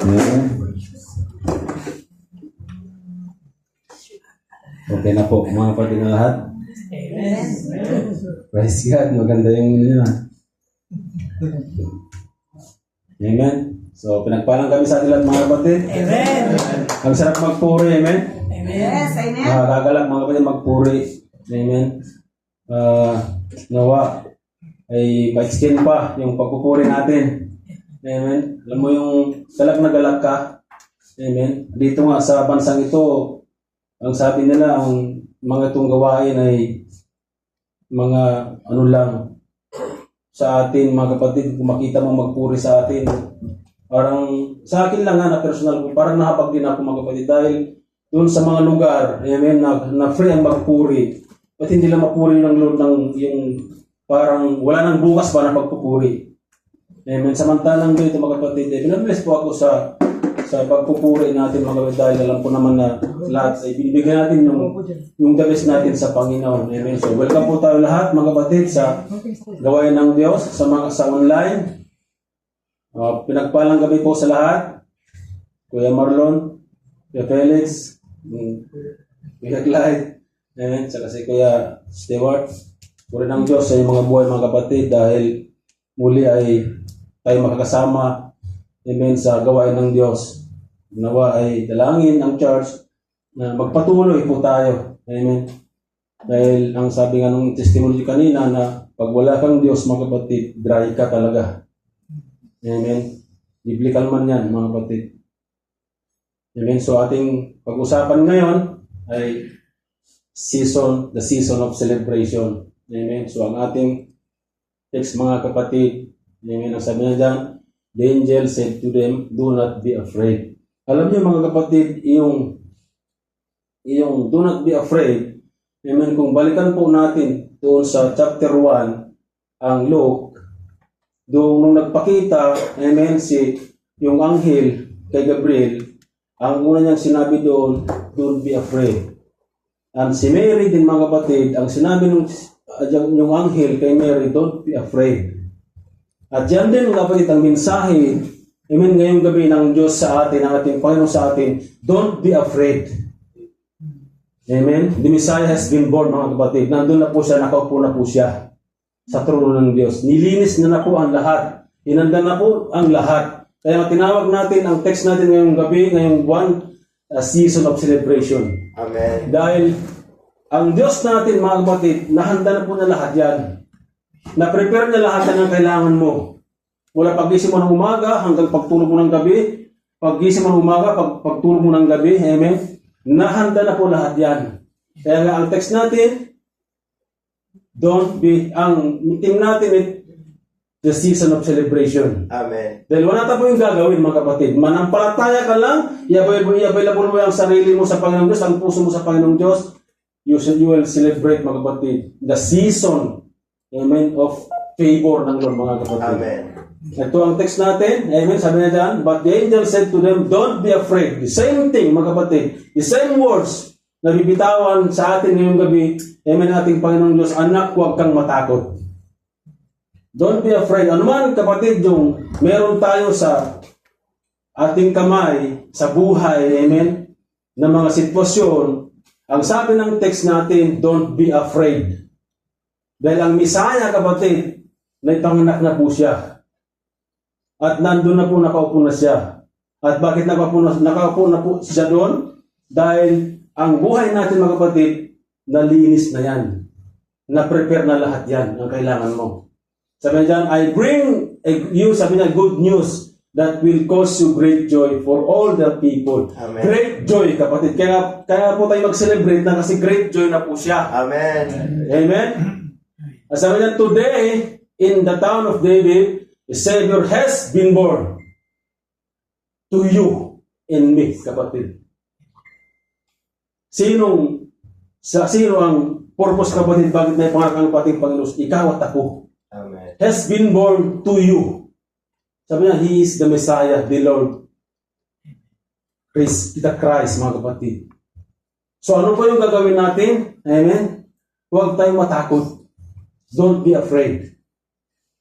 Amen. Okay na po, mga kapatid na lahat. Amen. Praise God, maganda yung yun. Amen. So, pinagpalang kami sa atin lahat, mga kapatid. Amen. Ang sarap magpuri, amen. Yes, amen. Nakakagalak, mga kapatid, magpuri. Amen. Nawa ay ma-extend pa yung pagpupuri natin. Amen. Alam mo yung galak na galak ka. Amen. Dito nga sa bansang ito, ang sabi nila, ang mga itong gawain ay mga ano lang sa atin, mga kapatid, kung makita mo magpuri sa atin. Parang sa akin lang na personal ko, parang nakapag din ako, mga kapatid, dahil doon sa mga lugar, amen, na free ang magpuri. At hindi lang mapuri ng Lord ng yung parang wala nang bukas pa na pagpupuri. Amen. Samantalang dito, mga kapatid, binabless po ako sa pagpupuri natin, mga kapatid, dahil alam ko naman na lahat ay binibigyan natin yung the best natin sa Panginoon. Amen. So, welcome po tayo lahat, mga kapatid, sa gawain ng Diyos, sa mga sa online. Pinagpalang gabi po sa lahat. Kuya Marlon, Kuya Felix, Kuya Clyde, amen, saka si Kuya Stewart. Puri ng Diyos sa mga buhay, mga kapatid, dahil muli ay tayo makakasama, amen, sa gawain ng Diyos. Nawa ay dalangin ang church na magpatuloy po tayo. Amen. Dahil ang sabi nga ng testimony kanina na pag wala kang Diyos, mga kapatid, dry ka talaga. Amen. Biblical man yan, mga kapatid. Amen. So ating pag-usapan ngayon ay the season of celebration. Amen. So ang ating text, mga kapatid, amen, ang sabi na dyan, the angel said to them, do not be afraid. Alam niyo, mga kapatid, yung do not be afraid, amen, kung balikan po natin doon sa chapter 1, ang Luke, doon nung nagpakita, amen, yung anghel kay Gabriel, ang una niyang sinabi doon, don't be afraid. And si Mary din, mga kapatid, ang sinabi yung anghel kay Mary, don't be afraid. At yan din, mga kapatid, ang mensahe, amen, ngayong gabi ng Diyos sa atin, ang ating Panginoon sa atin, don't be afraid. Amen. The Messiah has been born, mga kapatid. Nandun na po siya, nakaupo na po siya sa trono ng Diyos. Nilinis na po ang lahat. Inanda na po ang lahat. Kaya tinawag natin, ang text natin ngayong gabi, ngayong buwan, season of celebration. Amen. Dahil ang Diyos natin, mga kapatid, nahanda na po na lahat yan. Na-prepare na lahat ng kailangan mo. Mula pag-gising mo ng umaga hanggang pagtulog mo ng gabi, pag-gising mo ng umaga, pagtulog mo ng gabi, amen, nahanda na po lahat yan. Kaya nga ang text natin, ang meeting natin, the season of celebration. Amen. Dahil wala tayo yung gagawin, mga kapatid. Manampalataya ka lang, i-available mo ang sarili mo sa Panginoong Diyos, ang puso mo sa Panginoong Diyos, you will celebrate, mga kapatid, the season, amen, of favor ng Lord, mga kapatid. Amen. Ito ang text natin, amen, sabi na dyan, but the angel said to them, don't be afraid. The same thing, mga kapatid, the same words na bibitawan sa atin ngayong gabi, amen, ating Panginoong Diyos, anak, huwag kang matakot. Don't be afraid. Ano man, kapatid, yung meron tayo sa ating kamay, sa buhay, amen, na mga sitwasyon, ang sabi ng text natin, don't be afraid. Dahil ang Messiah, kapatid, na ipanganak na po siya. At nandun na po, nakaupo na siya. At bakit nakaupo na po siya doon? Dahil ang buhay natin, mga kapatid, nalinis na yan. Na-prepare na lahat yan, ang kailangan mo. Sabi niya, I bring you, sabi niya, good news that will cause you great joy for all the people. Amen. Great joy, kapatid. Kaya po tayo mag-celebrate na kasi great joy na po siya. Amen. Amen? Sabi niya, today, in the town of David, the Savior has been born to you and me, kapatid. Sino ang purpose, kapatid, bakit may pangakang pating Panginoon? Ikaw at ako. Amen. Has been born to you. Sabi niya, He is the Messiah, the Lord. The Christ, mga kapatid. So ano po yung gagawin natin? Amen? Huwag tayong matakot. Don't be afraid.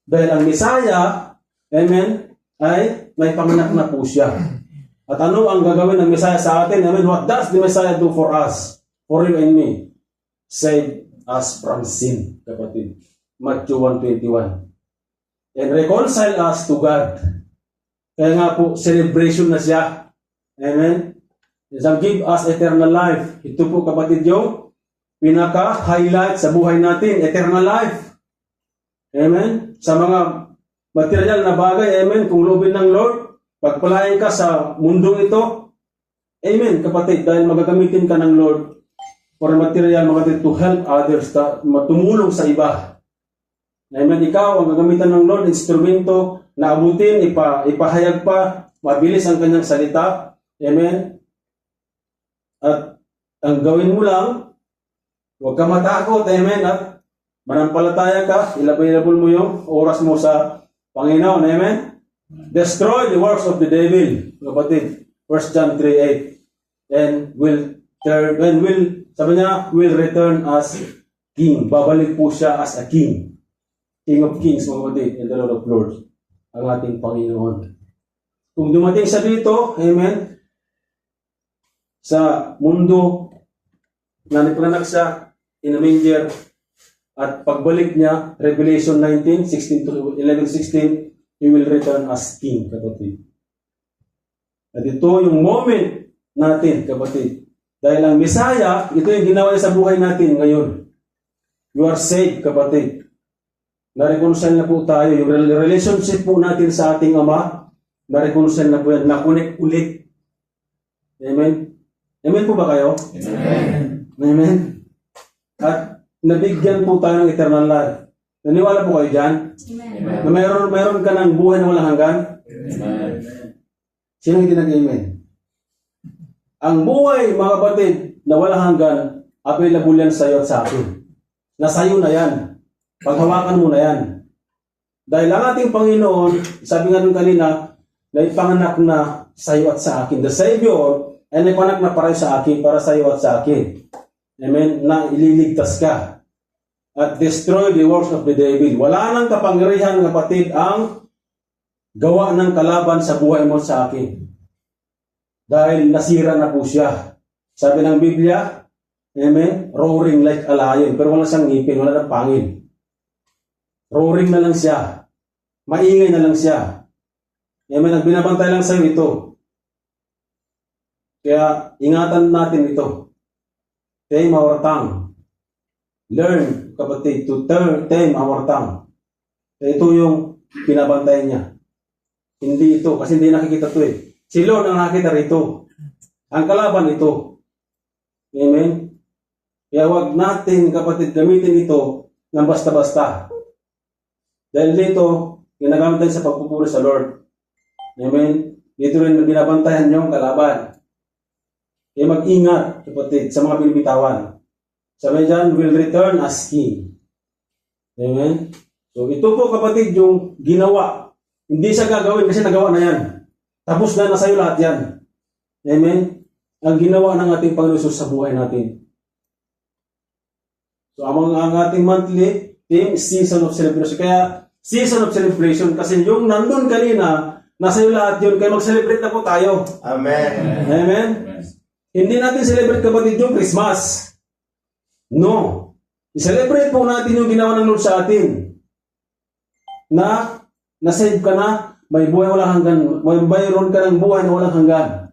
Dahil ang Messiah, amen, ay may panganak na po siya. At ano ang gagawin ng Messiah sa atin? Amen. What does the Messiah do for us? For you and me? Save us from sin, kapatid. Matthew 1:21. And reconcile us to God. Kaya nga po, celebration na siya. Amen. And give us eternal life. Ito po, kapatid, yung pinaka-highlight sa buhay natin, eternal life. Amen. Sa mga material na bagay, amen, kung loobin ng Lord, pagpalain ka sa mundong ito, amen, kapatid, dahil magagamitin ka ng Lord for material, kapatid, to help others, tumulong sa iba. Amen, ikaw ang gagamitan ng Lord, instrumento, na abutin, ipahayag pa, mabilis ang kanyang salita, amen, at ang gawin mo lang, huwag ka matakot, amen, at manampalataya ka, available mo yung oras mo sa Panginoon, amen? Destroy the works of the devil, kapatid. 1 John 3:8. And sabi niya, will return as king. Babalik po siya as a king. King of kings, mga kapatid, and the Lord of lords. Ang ating Panginoon. Kung dumating siya dito, amen, sa mundo na nipanganak siya in a manger, at pagbalik niya, Revelation 19:11-16, He will return as King, kapatid. At ito yung moment natin, kapatid. Dahil ang Messiah, ito yung ginawa niya sa buhay natin ngayon. You are saved, kapatid. Na-reconcile na po tayo. Yung relationship po natin sa ating Ama, na-reconcile na po yan. Na-connect ulit. Amen? Amen po ba kayo? Amen. Amen? At nabigyan po tayo ng eternal life. Naniwala po kayo dyan? Amen. Na mayroon ka ng buhay na walang hanggan? Amen. Sino hindi nag-amen? Ang buhay, mga kapatid, na walang hanggan, available yan sa iyo at sa akin. Nasa iyo na yan. Paghawakan mo na yan. Dahil ang ating Panginoon, sabi nga nung kanina, na ipanganak na sa iyo at sa akin. The Savior ay ipanganak na para sa akin, para sa iyo at sa akin. Amen? Na ililigtas ka. At destroy the works of the devil. Wala nang kapangyarihan, kapatid, ang gawa ng kalaban sa buhay mo sa akin. Dahil nasira na po siya. Sabi ng Biblia, amen, roaring like a lion. Pero wala siyang ngipin, wala nang pangil. Roaring na lang siya. Maingay na lang siya. Amen, nagbinabantay lang sa'yo ito. Kaya ingatan natin ito. Tame our tongue. Learn, kapatid, to tame our tongue. Ito yung pinabantay niya. Hindi ito, kasi hindi nakikita ito eh. Si Lord ang nakikita rito. Ang kalaban ito. Amen? Kaya huwag natin, kapatid, gamitin ito ng basta-basta. Dahil dito, ginagamit tayo sa pagpupuri sa Lord. Amen? Dito rin binabantayan niyo ang kalaban. Kaya mag-ingat, kapatid, sa mga binibitawan. Sabi dyan, will return as King. Amen? So, ito po, kapatid, yung ginawa. Hindi siya gagawin kasi nagawa na yan. Tapos na sa'yo lahat yan. Amen? Ang ginawa ng ating Panginoon Jesus sa buhay natin. So, ang ating monthly theme, season of celebration. Kaya, season of celebration, kasi yung nandun kanina, nasa iyo lahat yun, kaya mag-celebrate na po tayo. Amen. Amen? Hindi natin celebrate, kapatid, yung Christmas. No. I-celebrate po natin yung ginawa ng Lord sa atin. Na, nasave ka na, may buhay walang hanggan, mayroon ka ng buhay na walang hanggan.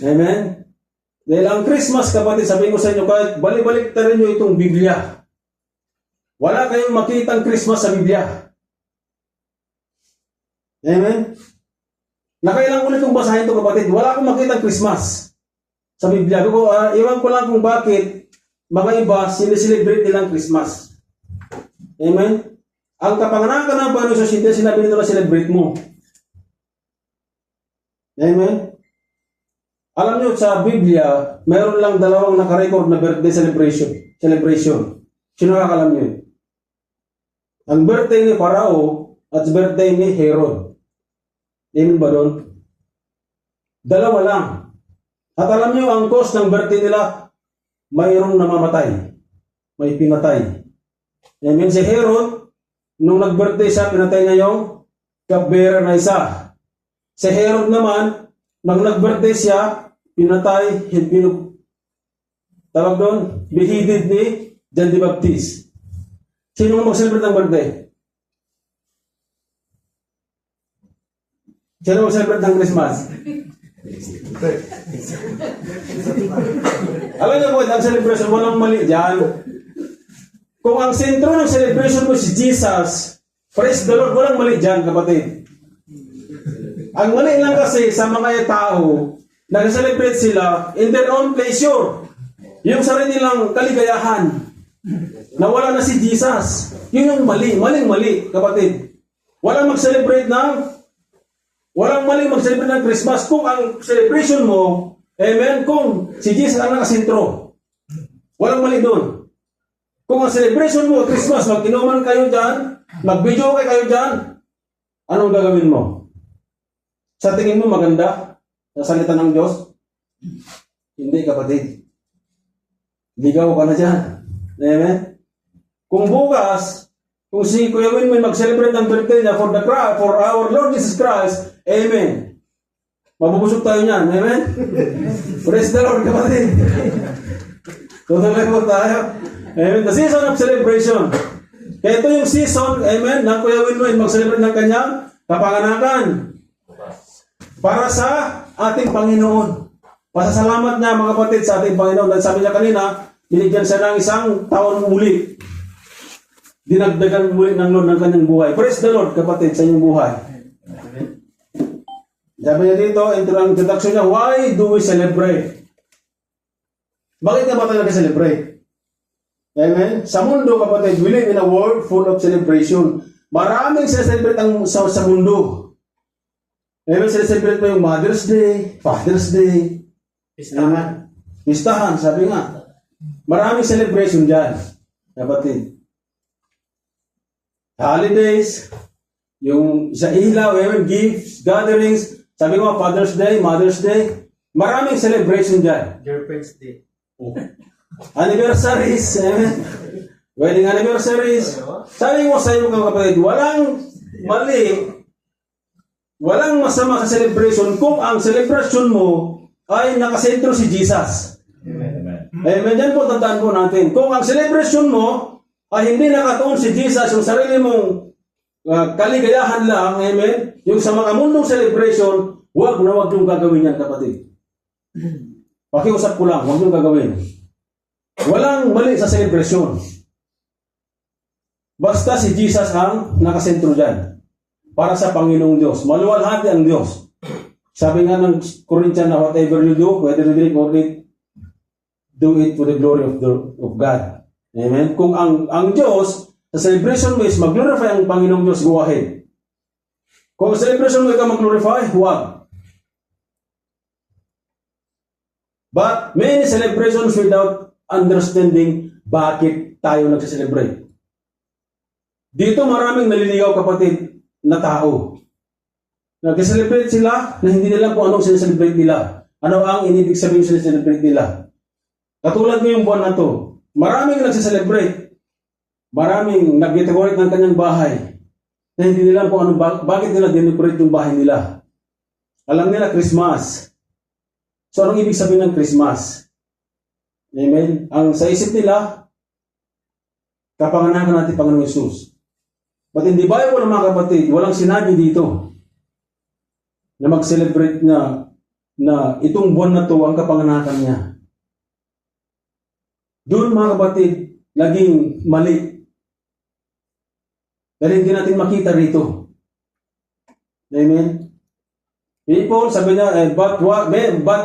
Amen? Dahil ang Christmas, kapatid, sabihin ko sa inyo, kahit balik-balik ta rin nyo itong Biblia. Wala kayong makitang Christmas sa Biblia. Amen? Nakailang ulit kong basahin ito, kapatid. Wala akong makitang Christmas sa Biblia. Iwan ko lang kung bakit mga iba sineselebrate nilang Christmas. Amen? Ang kapanganakan ng Panginoon Jesus, hindi sinabi nito na celebrate mo. Amen? Alam nyo, sa Biblia, mayroon lang dalawang nakarecord na birthday celebration. Sino nakakalam nyo? Ang birthday ni Parao at birthday ni Herod. Amen ba doon? Dalawa lang. At alam nyo, ang cause ng birthday nila, mayroong namamatay. May pinatay. Amen. Si Herod, nung nag-birthday siya, pinatay niya yung cupbearer na isa. Si Herod naman, nang nag-birthday siya, pinatay, tawag doon, beheaded ni John the Baptist. Sino ang mag-celebrate ng birthday? Sino mag-celebrate ng Christmas? Alam niyo po, ang celebration, walang mali dyan. Kung ang sentro ng celebration mo si Jesus, praise the Lord, walang mali dyan, kapatid. Ang mali lang kasi sa mga tao, nag-celebrate sila in their own pleasure. Yung sarili nilang kaligayahan, na wala na si Jesus. Yun yung mali, maling-mali, kapatid. Walang mag-celebrate walang mali mag-celebrate ng Christmas kung ang celebration mo, amen, kung si Jesus ang nakasentro. Walang mali doon. Kung ang celebration mo, Christmas, mag-inuman kayo dyan, mag-video kayo dyan, anong gagawin mo? Sa tingin mo maganda? Sa salita ng Diyos? Hindi, kapatid. Ligaw ka na dyan. Amen? Kung bukas, kung si Kuya Winwin mag-celebrate ng birthday niya for our Lord Jesus Christ, amen. Mabubusog tayo niyan. Amen? Praise the Lord, kapatid. Tutuloy po tayo. Amen. The season of celebration. Kaya ito yung season, amen, ng Kuya Winwin mag-celebrate ng kanyang kapanganakan. Para sa ating Panginoon. Pasasalamat niya, mga kapatid, sa ating Panginoon. Dahil sabi niya kanina, binigyan siya ng isang taon muli. Dinagdagan muli ng Lord ng kanyang buhay. Praise the Lord, kapatid, sa inyong buhay. Sabi niya dito, ang introduction niya, why do we celebrate? Bakit nga ba tayo nag-celebrate? Amen? Sa mundo, kapatid, we live in a world full of celebration. Maraming celebrate sa mundo. Amen? Celebrate mo yung Mother's Day, Father's Day. Pistahan. Pistahan, sabi nga. Maraming celebration dyan, kapatid. Holidays, yung sa ilaw, gifts, gatherings, sabi ko, Father's Day, Mother's Day, maraming celebration dyan. Girlfriend's Day. Anniversaries, wedding anniversaries. Sabi ko sa inyo, mga kapatid, walang mali, walang masama sa celebration kung ang celebration mo ay nakasentro si Jesus. Amen. Amen. Yan po, tandaan po natin. Kung ang celebration mo ay hindi nakatuon si Jesus, yung sarili mong kaligayahan lang, amen, yung sa mga mundong celebration, wag yung gagawin yan, kapatid. Pakiusap ko lang, wag yung gagawin. Walang mali sa celebration. Basta si Jesus ang nakasentro dyan. Para sa Panginoong Diyos. Maluwalhati ang Diyos. Sabi nga ng Corinthians na whatever you do, whether you drink or eat, do it for the glory of God. Amen? Kung ang Diyos, sa celebration mo is mag-glorify ang Panginoong Diyos, go ahead. Kung sa celebration mo ikaw mag-glorify, huwag. But many celebrations without understanding bakit tayo nagsa-celebrate. Dito maraming naliligaw, kapatid, na tao. Nag-celebrate sila na hindi nila kung anong sineselebrate nila. Ano ang inibig sabihin sineselebrate nila. Katulad mo yung buwan na to. Maraming nagsa-celebrate. Maraming nag-decorate ng kanyang bahay na hindi nila kung ano, bakit nila decorate yung bahay nila. Alam nila Christmas. So anong ibig sabihin ng Christmas? Amen? Ang sa isip nila, kapanganakan natin Panginoong Yesus. But in the Bible, mga kapatid, walang sinabi dito na mag-celebrate na itong buwan na to ang kapanganakan niya. Doon, mga kapatid, laging mali. Dahil hindi natin makita rito. Amen? People, sabi niya, but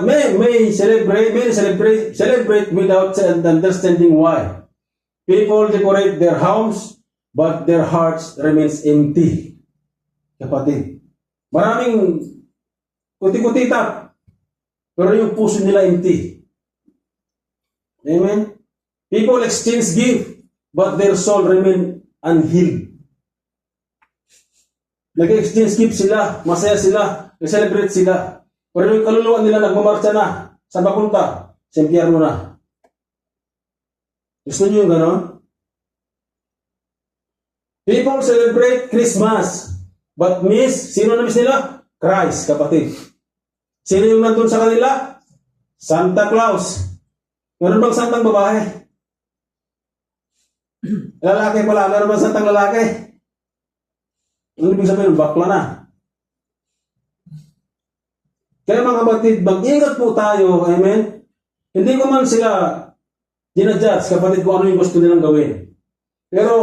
may celebrate without understanding why. People decorate their homes, but their hearts remains empty. Kapatid, maraming kuti-kutita, pero yung puso nila empty. Amen? People exchange gift, but their soul remain unhealed. Nag-exchange gift sila, masaya sila, nag-celebrate sila. Pero yung kaluluwa nila nagmamarcha na, sa papunta, sa impyerno na. Gusto niyo yung gano'n? People celebrate Christmas, but sino na miss nila? Christ, kapatid. Sino yung nandun sa kanila? Santa Claus. Meron bang santang babae? Lalaki pala. Meron bang santang lalaki? Ano ibig sabihin? Bakla na. Kaya mga kapatid, mag-ingat po tayo. Amen? Hindi ko man sila dinadjudge, kapatid, kung ano yung gusto nilang gawin. Pero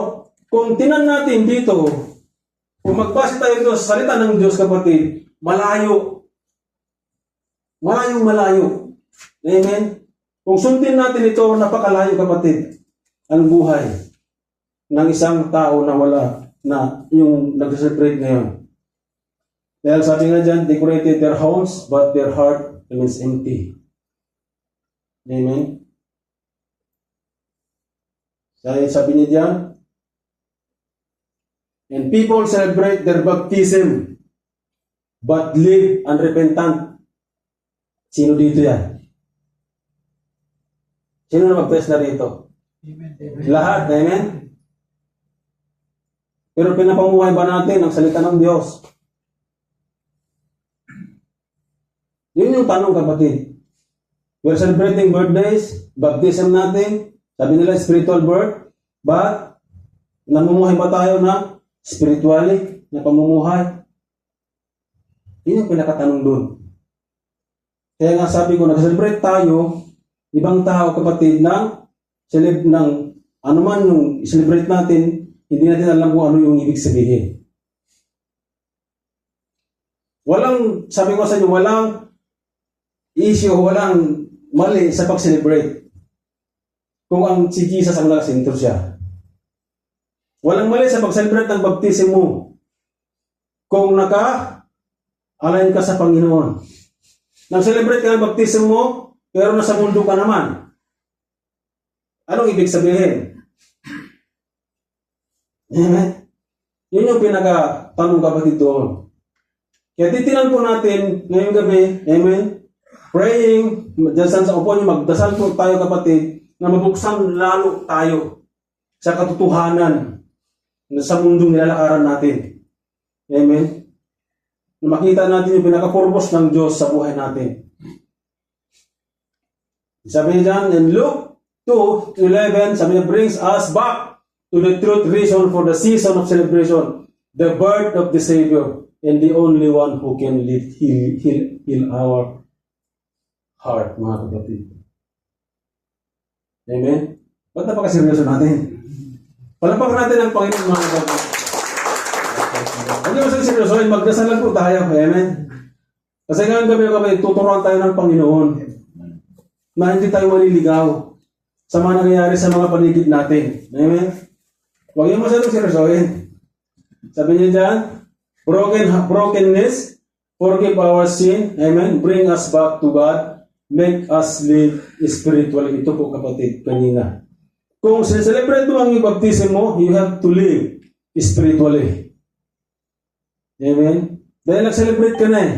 kung tinan natin dito, kung magbase tayo dito sa salita ng Diyos, kapatid, malayo. Malayo. Amen? Kung sundin natin ito, napakalayo, kapatid, ang buhay ng isang tao na wala na yung nag-celebrate ngayon. Dahil sabi nga dyan, decorated their homes, but their heart remains empty. Amen? Dahil sabi niya dyan, and people celebrate their baptism, but live unrepentant. Sino dito yan? Sino na mag-bless na dito? Lahat, amen? Pero pinapamuhay ba natin ang salita ng Diyos? Yun yung tanong, kapatid. We're celebrating birthdays, baptism natin, sabi nila spiritual birth, but namumuhay ba tayo na spiritually, na pamumuhay? Yun yung pinakatanong doon. Kaya nga sabi ko, nag-celebrate tayo, ibang tao, kapatid, ng ano man yung celebrate natin, hindi natin alam kung ano yung ibig sabihin. Sabi ko sa inyo, walang issue, walang mali sa pag-celebrate. Kung ang si Jesus ang nakasinto siya. Walang mali sa pag-celebrate ng baptism mo. Kung naka-align ka sa Panginoon. Nang-celebrate ka ng baptism mo, pero nasa mundo ka naman. Anong ibig sabihin? Amen? Yun yung pinaka-tanong, kapatid, doon. Kaya titinan po natin ngayong gabi, amen? Praying, dyan sa upo niyo, magdasal po tayo, kapatid, na mabuksan lalo tayo sa katotohanan na sa mundong nilalakaran natin. Amen? Na makita natin yung pinaka-purpose ng Diyos sa buhay natin. Sabi niya dyan, in Luke 2:11, sabi niya, brings us back to the truth reason for the season of celebration, the birth of the Savior, and the only one who can heal our heart, mga kapatid. Amen? Ba't napakaseryoso natin? Palapakan natin ang Panginoon, mga kapatid. Hindi mo sa seryosoin, magdasal lang po tayo. Amen? Kasi ngayong gabi kami, tuturuan tayo ng Panginoon na hindi tayo maliligaw sa mga nangyayari sa mga paligid natin. Amen? Huwag niyo masyadong seryosoin. Sabi niya dyan, brokenness, forgive our sin, amen, bring us back to God, make us live spiritually. Ito po, kapatid, kanina. Kung celebrate mo ang baptism mo, you have to live spiritually. Amen? Dahil nag-celebrate ka na eh.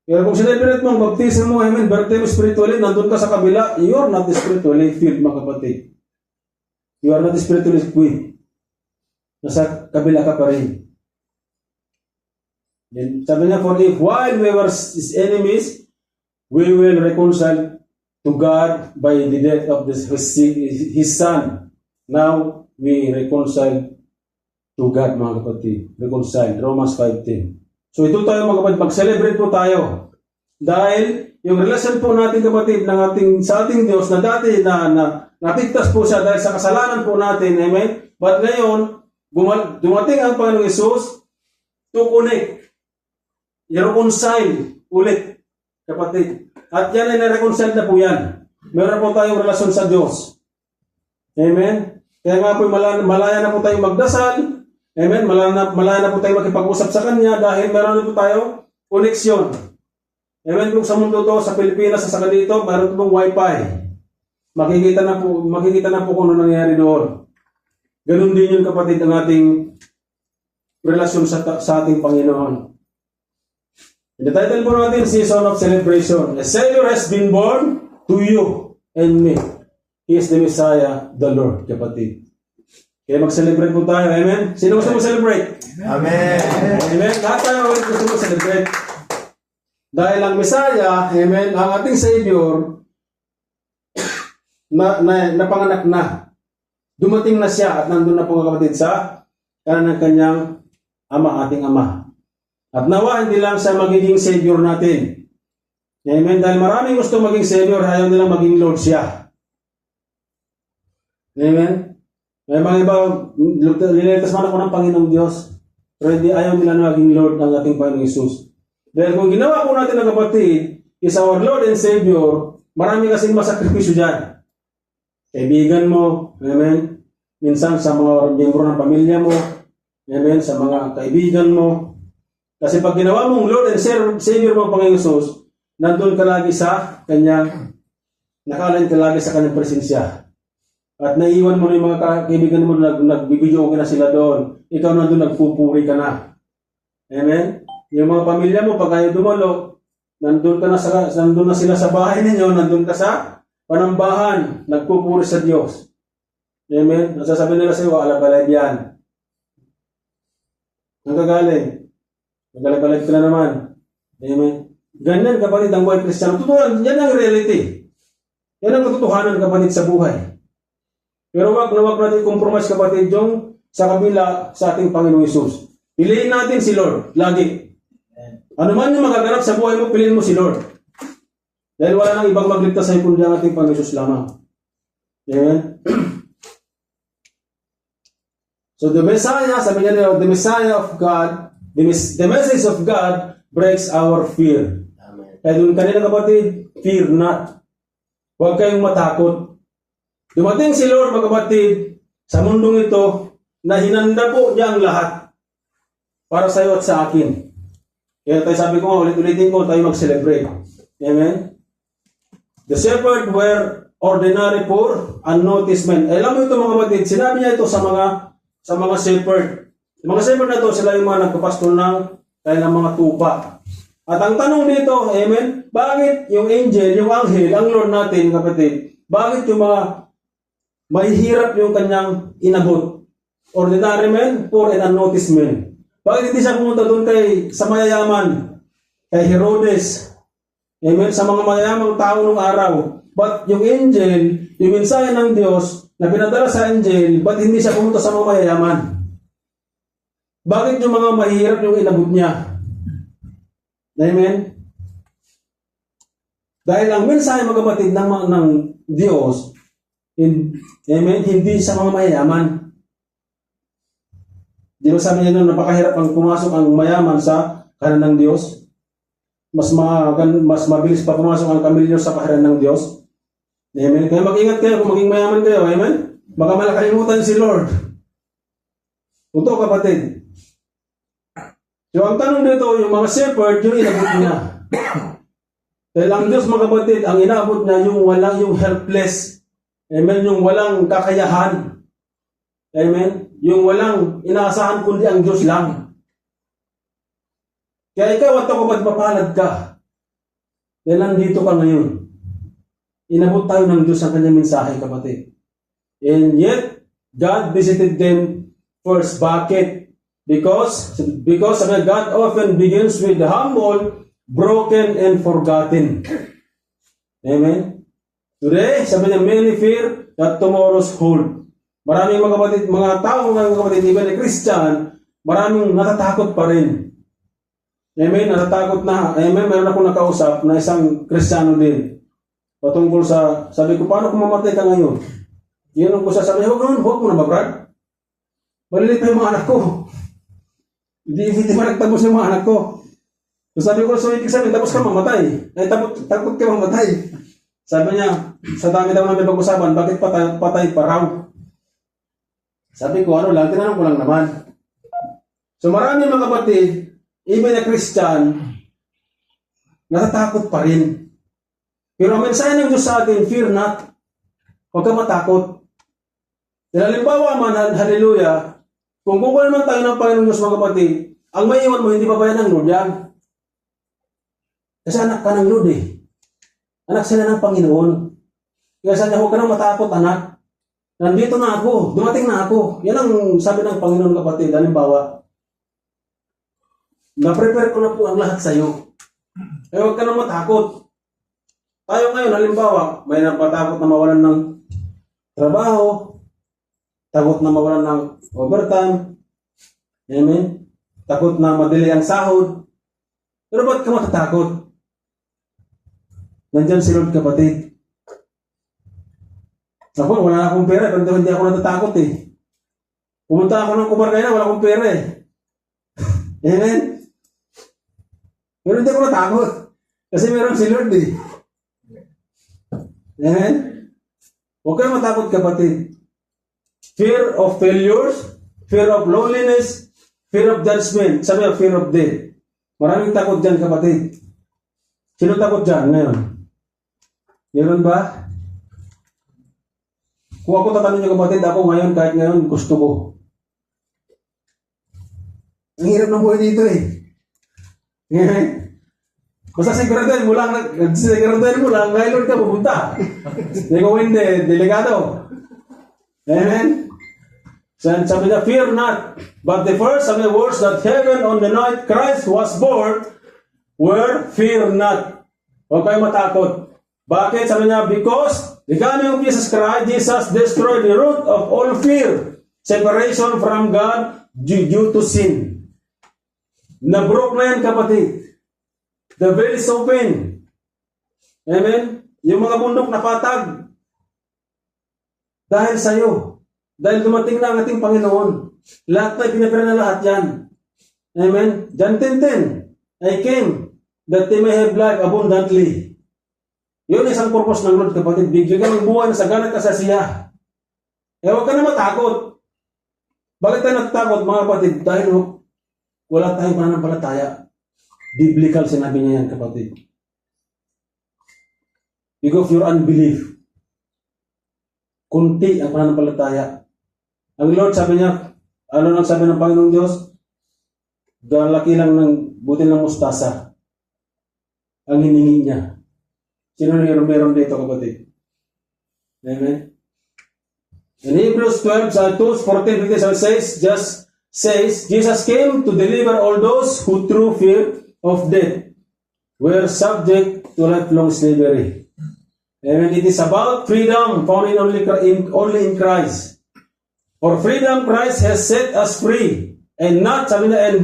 Pero kung celebrate mo ang baptism mo, amen, birthday mo spiritually, nandun ka sa kabila, you are not spiritually filled, mga kapatid. You are not spiritually equipped. Nasa kabila ka pa rin. Then, sabi niya, for if while we were his enemies, we will reconcile to God by the death of his Son. Now, we reconcile to God, mga kapatid. Reconcile. Romans 5:10. So, ito tayo, mga kapatid. Mag-celebrate po tayo. Dahil, yung relasyon po natin, kapatid, sa ating Diyos, na dati na napigtas po siya dahil sa kasalanan po natin. Amen? But ngayon, dumating ang Panginoong Yesus to connect. I-reconcile ulit, kapatid. At yan ay na-reconcile na po yan. Meron po tayong relasyon sa Diyos. Amen? Kaya nga po, malaya na po tayong magdasal. Amen? Malaya na po tayong makipag-usap sa Kanya dahil meron na po tayong koneksyon. Amen? Kung sa mundo to, sa Pilipinas, sa dito, meron pong wifi. Makikita na po kung ano nangyayari doon. Ganun din yun, kapatid, ang ating relasyon sa ating Panginoon. The title po natin, Season of Celebration. A Savior has been born to you and me. He is the Messiah, the Lord, kapatid. Kaya mag-celebrate po tayo. Amen? Sino gusto mag-celebrate? Amen. Amen? Lahat tayo gusto mag-celebrate. Dahil ang Messiah, amen, ang ating Savior, napanganak na. Dumating na siya at nandun na po mga kapatid sa kanan ng kanyang ama, ating ama. At nawa hindi lang siya magiging Savior natin. Amen. Dahil maraming gusto maging Savior, ayaw nilang maging Lord siya. Amen. May mga iba, nililigtas man ako ng Panginoong Diyos, pero hindi ayaw nila na maging Lord ng ating Panginoong Isus. Dahil kung ginawa po natin ng kapatid, is our Lord and Savior, marami kasing masakripisyo dyan. Kaibigan mo, amen. Minsan sa mga miyembro ng pamilya mo, amen, sa mga kaibigan mo. Kasi pag ginawa mong Lord and Savior mo, Panginoong Isus, nandun ka lagi sa kanyang, nakalain ka lagi sa kanyang presensya. At naiwan mo na yung mga kaibigan mo, nagbibidyo ka na sila doon. Ikaw nandun, nagpupuri ka na. Amen? Yung mga pamilya mo, pag kayo dumalo, nandun na sila sa bahay ninyo, nandun ka sa panambahan, nagpupuri sa Diyos. Amen? Nasasabi nila sa iyo, alabalay yan. Ang kagaling. Nagalabalay ka na naman. Amen? Ganyan kapatid ang buhay Kristiyano. Totoo, yan ang reality. Yan ang katotohanan kapatid sa buhay. Pero wag natin compromise kapatid yung sa kabila sa ating Panginoong Isus. Piliin natin si Lord, lagi. Ano man yung magaganap sa buhay mo, piliin mo si Lord. Dahil wala nang ibang magligtas sa iyo kundi ang ating Panginoong Isus lamang. Amen? So the Messiah, sabi niya, the Messiah of God, the message of God breaks our fear. Amen. Kaya doon kanina kapatid, fear not. Huwag kayong matakot. Dumating si Lord, mga kapatid, sa mundong ito, na hinanda po niya ang lahat para sa iyo at sa akin. Kaya tayo sabi ko nga, ulit-ulitin ko, tayo mag-celebrate. Amen? The shepherd were ordinary poor, unnoticed men. Alam mo ito mga kapatid, sinabi niya ito sa mga shepherd. Yung mga shepherd na ito, sila yung mga nagpapastol ng kanilang mga tupa. At ang tanong dito, amen, bakit yung angel, yung anghel, ang Lord natin, kapatid, bakit yung mga mahihirap yung kanyang inabot? Ordinary men, poor and unnoticed men. Bakit hindi siya pumunta doon sa mayayaman, kay Herodes, amen, sa mga mayayamang tao nung araw? But yung angel, yung mensahe ng Diyos, na pinadala sa angel, ba't hindi siya pumunta sa mga mayayaman? Bakit yung mga mahihirap yung inabot niya? Amen? Dahil ang mensahe mga kapatid ng Diyos, amen, hindi sa mga mayayaman. Di ba sabi niya nun, napakahirap ang pumasok ang mayaman sa kahanan ng Diyos? Mas mabilis pa pumasok ang kamilyo sa kahanan ng Diyos. Amen? Kaya mag-ingat kayo kung maging mayaman kayo. Amen? Baka malakalimutan si Lord. Totoo kapatid. So ang tanong dito, yung mga shepherd, yung inabot niya. Dahil ang Diyos mga kapatid, ang inabot niya yung helpless. Amen? Yung walang kakayahan. Amen? Yung walang inaasahan kundi ang Diyos lang. Kaya ikaw at ako mapalad ka. Dahil nandito ka ngayon. Inabot tayo ng Diyos ang kanyang mensahe, kapatid. And yet, God visited them first. Bakit? Because God often begins with the humble, broken, and forgotten. Amen? Today, sabi niya, many fear that tomorrow's hold. Maraming mga kapatid, mga tao mga kapatid, even a Christian, maraming natatakot pa rin. Amen? Natatakot na. Amen? Meron akong nakausap na isang Kristiyano din. Patungkol sa, sabi ko, paano kung mamatay ka ngayon? Yun ang ko sasabi, huwag mo na ba, Brad? Malilit pa yung mga anak ko. Hindi pa nagtapos yung mga anak ko. So sabi ko, so ibig sabihin, tapos ka mamatay. Ay, takot ka mamatay. Sabi niya, sa dami daw namin pag-usapan, bakit patay pa raw? Sabi ko, tinanong ko lang naman. So marami mga kapatid, even a Christian, natatakot pa rin. Pero ang mensahe ng Diyos sa atin, fear not. Huwag ka matakot. Dahil halimbawa man, hallelujah, kung kukuha naman tayo ng Panginoon Diyos mga kapatid, ang maiwan mo, hindi pa ba yan ng Lord yan? Kasi anak ka ng Lord eh. Anak sila ng Panginoon. Kaya sabi niya, huwag ka nang matakot, anak. Nandito na ako. Dumating na ako. Yan ang sabi ng Panginoon kapatid. Halimbawa, na-prepare ko na po ang lahat sa iyo. Eh, huwag ka na matakot. Tayo ngayon, halimbawa, may napatakot na mawalan ng trabaho, takot na mawalan ng overtime, amen? Takot na madili ang sahod. Pero ba't ka matatakot? Nandyan si Lord, kapatid. Ako, wala na akong pera, pero hindi ako natatakot eh. Pumunta ako ng Kubarkay, wala akong pera eh. Amen? Pero hindi ako natakot. Kasi meron si Lord eh. Amen? Huwag kayo matakot, kapatid. Fear of failures, fear of loneliness, fear of judgment, sabi of fear of death. Maraming takot dyan, kapatid. Sino takot dyan ngayon? Meron ba? Kung ako tatanong niyo, kapatid, ako ngayon, kahit ngayon, gusto ko. Ang hirap ng buhay dito eh. Basta siguraduhin mo lang, ngayon Lord ka pupunta. Hindi ko hindi, delikado. Amen? Sabi niya, fear not. But the first of the words that heaven on the night Christ was born were fear not. Huwag kayo matakot. Bakit? Sabi niya, because the coming of Jesus Christ, Jesus destroyed the root of all fear. Separation from God due to sin. Nabrok na yan, kapatid. The veil is open. Amen? Yung mga bundok na patag. Dahil sa'yo. Dahil dumating na ang ating Panginoon. Lahat na pinapira na lahat yan. Amen? John 10:10. I came that they may have life abundantly. Yun isang purpose ng Lord, kapatid. Bigyan ka ng buhay na sagana ka sa siya. Eh, huwag ka na matakot. Bakit tayo natatakot, mga kapatid? Dahil wala tayong pananampalataya. Biblical sinabi niya yan, kapatid. Because of your unbelief. Kunti ang pananampalataya. Ang Lord, sabi niya, ano nang sabi ng Panginoong Diyos? Galaki lang ng butil ng mustasa. Ang hiningi niya. Sino meron dito, kapatid? Amen? In Hebrews 12:14-15 says, Jesus came to deliver all those who through fear of death were subject to lifelong slavery. Amen. It is about freedom found only in Christ. For freedom Christ has set us free, and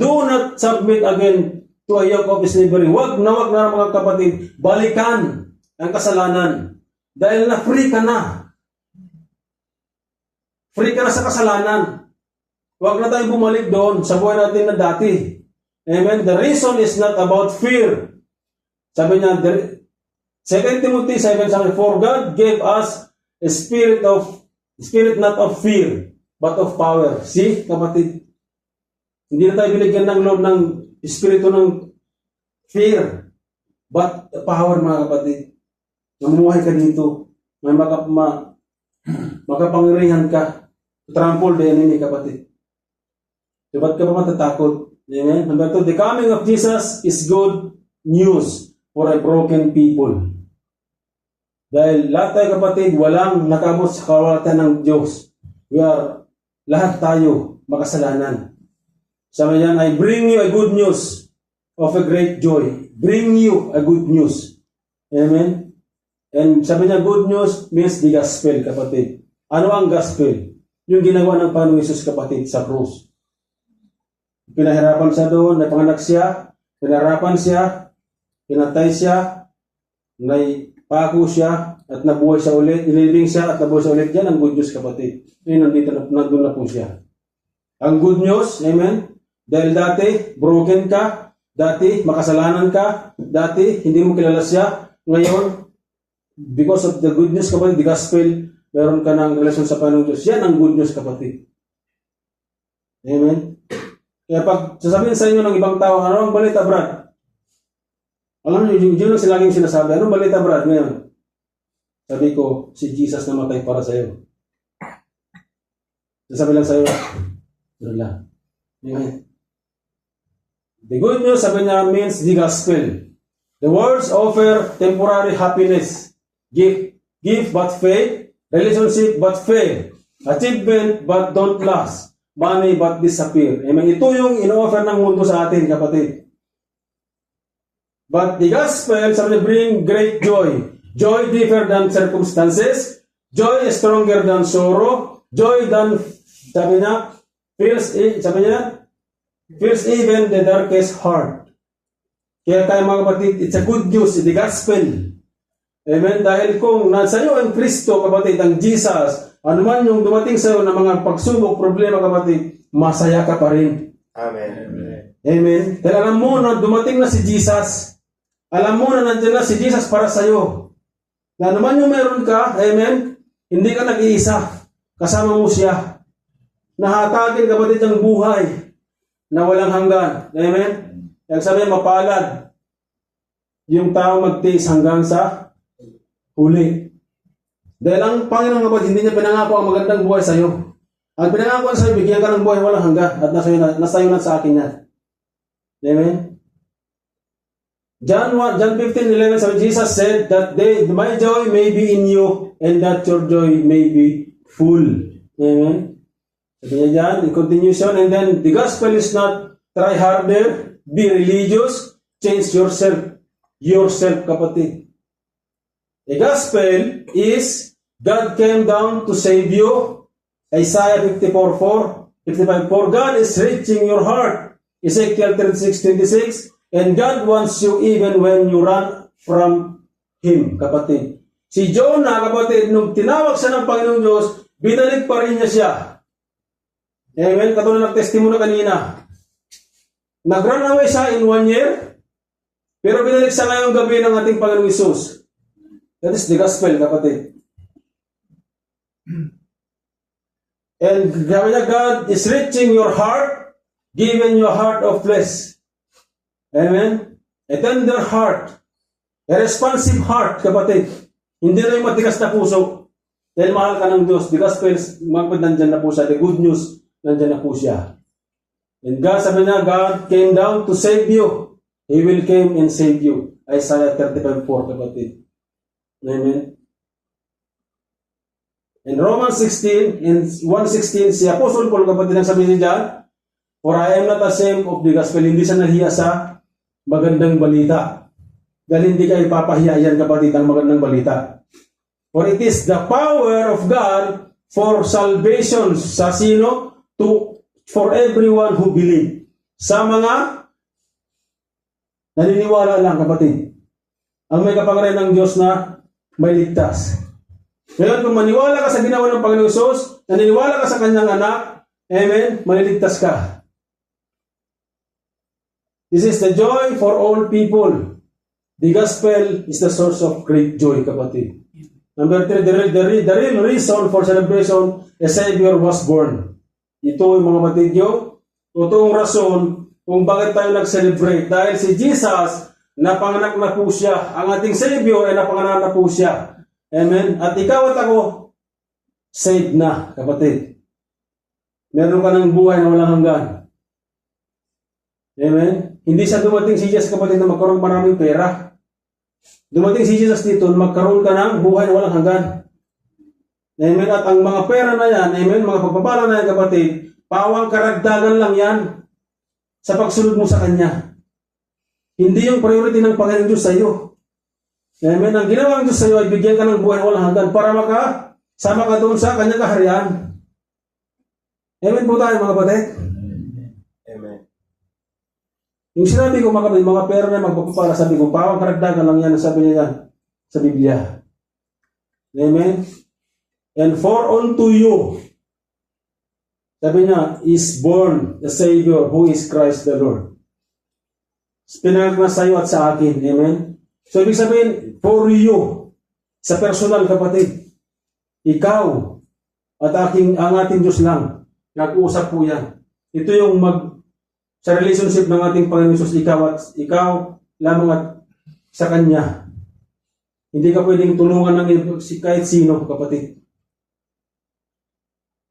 do not submit again to a yoke of slavery. Wag na mga kapatid, balikan ang kasalanan. Dahil na free ka na. Free ka na sa kasalanan. Wag na tayong bumalik doon sa buhay natin na dati. Amen. The reason is not about fear. Sabi niya, 2 Timothy 7, sabi, for God gave us a spirit not of fear, but of power. See, kapatid? Hindi na tayo binigyan ng Lord ng espiritu ng fear, but power, mga kapatid. Namumuhay ka dito. May makapangyarihan ka. Trample the enemy, kapatid. So, ba't ka pa matatakot? Amen? Number 2, the coming of Jesus is good news for a broken people. Dahil lahat tayo, kapatid, walang nakabot sa kawalatan ng Diyos. Lahat tayo makasalanan. Sabi niyan, I bring you a good news of a great joy. Bring you a good news. Amen? And sabi niya, good news means the gospel, kapatid. Ano ang gospel? Yung ginawa ng Panginoong Hesus, kapatid, sa krus. Pinahirapan siya doon, napanganak siya, pinahirapan siya, pinatay siya, pako siya, at nabuhay siya ulit, inilibing siya, at nabuhay siya ulit. Yan ang good news, kapatid. Ngayon, nandun na po siya. Ang good news, amen? Dahil dati, broken ka, dati, makasalanan ka, dati, hindi mo kilala siya. Ngayon, because of the good news, kapatid, the gospel, meron ka ng relasyon sa Panginoong Diyos. Yan ang good news, kapatid. Amen? Kaya pag sasabihin sa inyo ng ibang tao, ano ang balita, Brad? Alam niyo, yun ang laging sinasabi. Anong balita, Brad, ngayon? Sabi ko, si Jesus namatay para sa iyo. Sasabi lang sa iyo, yun lang. Amen. The good news, sabi niya, means the gospel. The words offer temporary happiness. Give but faith. Relationship but fail. Achievement but don't last. Money but disappear. Amen. Ito yung ino-offer ng mundo sa atin, kapatid. But the gospel, sabi niya, bring great joy. Joy different than circumstances. Joy is stronger than sorrow. Joy than, sabi niya, feels even the darkest heart. Kaya tayo mga kapatid, it's a good news, the gospel. Amen? Dahil kung nasa iyo ang Kristo, kapatid, ang Jesus, anuman yung dumating sa iyo na mga pagsubok, problema, kapatid, masaya ka pa rin. Amen. Amen? Dahil alam mo na dumating na si Jesus. Alam mo na nandiyan na si Jesus para sa iyo. Na naman yung meron ka, amen, hindi ka nag-iisa. Kasama mo siya. Nahatagin, kapatid, ang buhay na walang hanggan. Amen? Kaya sabi, mapalad yung tao magtiis hanggang sa huli. Dahil ang Panginoon, kapatid, hindi niya pinangako ang magandang buhay sa iyo. Ang pinangako sa iyo, bigyan ka ng buhay walang hanggan at nasa iyo na sa akin yan. Amen? John 15:11, sabi, Jesus said that my joy may be in you and that your joy may be full. Amen? Sabi niya dyan, in continuation, and then the gospel is not try harder, be religious, change yourself, kapatid. The gospel is God came down to save you. Isaiah 55:4, for God is reaching your heart. Ezekiel 36:26, and God wants you even when you run from Him, kapatid. Si Jonah, kapatid, nung tinawag siya ng Panginoong Diyos, binalik pa rin niya siya. Amen? Katulad ng testimony kanina. Nag-run away siya in 1 year, pero binalik siya ngayong gabi ng ating Panginoong Isus. That is the gospel, kapatid. And God is reaching your heart, giving you a heart of flesh. Amen? A tender heart. A responsive heart, kapatid. Hindi na yung matigas na puso. Dahil mahal ka ng Diyos. The gospel, nandyan na po siya. The good news, nandyan na po siya. And God, sabi niya, God came down to save you. He will come and save you. Isaiah 35:4, kapatid. Amen? In Romans 16, in 1:16, si Apostle Paul, kapatid, ang sabi niya dyan, for I am not ashamed of the gospel. Hindi siya nahiya sa magandang balita. Dahil hindi kayo ipapahiya yan, kapatid, ang magandang balita. For it is the power of God for salvation. Sa sino? For everyone who believe. Sa mga naniniwala lang, kapatid. Ang may kapangyarihan ng Diyos na may ligtas. Ngayon, kung maniwala ka sa ginawa ng Panginoong Hesus, naniniwala ka sa kanyang anak, amen, maliligtas ka. This is the joy for all people. The gospel is the source of great joy, kapatid. Number 3, the real reason for celebration, a Savior was born. Ito yung mga kapatid nyo, totoong rason kung bakit tayo nag-celebrate. Dahil si Jesus, napanganak na po siya. Ang ating Savior ay napanganak na po siya. Amen? At ikaw at ako, saved na, kapatid. Meron ka ng buhay na walang hanggan. Amen? Hindi siya dumating si Jesus, kapatid, na magkaroon maraming pera. Dumating si Jesus dito na magkaroon ka ng buhay na walang hanggan. Amen? At ang mga pera na yan, amen, mga pagpapala na yan, kapatid, pawang karagdagan lang yan sa pagsunod mo sa Kanya. Hindi yung priority ng Panginoon Diyos sa iyo. Amen? Ang ginawa ng Diyos sa iyo ay bigyan ka ng buhay na walang hanggan para makasama ka doon sa Kanyang kaharian. Amen po tayo, mga kapatid? Amen. Yung sinabi ko, mga pera na magpapapala, sabi ko, pawang karagdagan lang yan, sabi niya yan sa Biblia. Amen? And for unto you, sabi niya, is born the Savior who is Christ the Lord. Pinanganak na sa iyo at sa akin. Amen? So, ibig sabihin, for you, sa personal, kapatid, ikaw at ang ating Diyos lang, nag-uusap po yan. Ito yung sa relationship ng ating Panginoon Jesus, ikaw lamang at sa Kanya. Hindi ka pwedeng tulungan ng kahit sino, kapatid.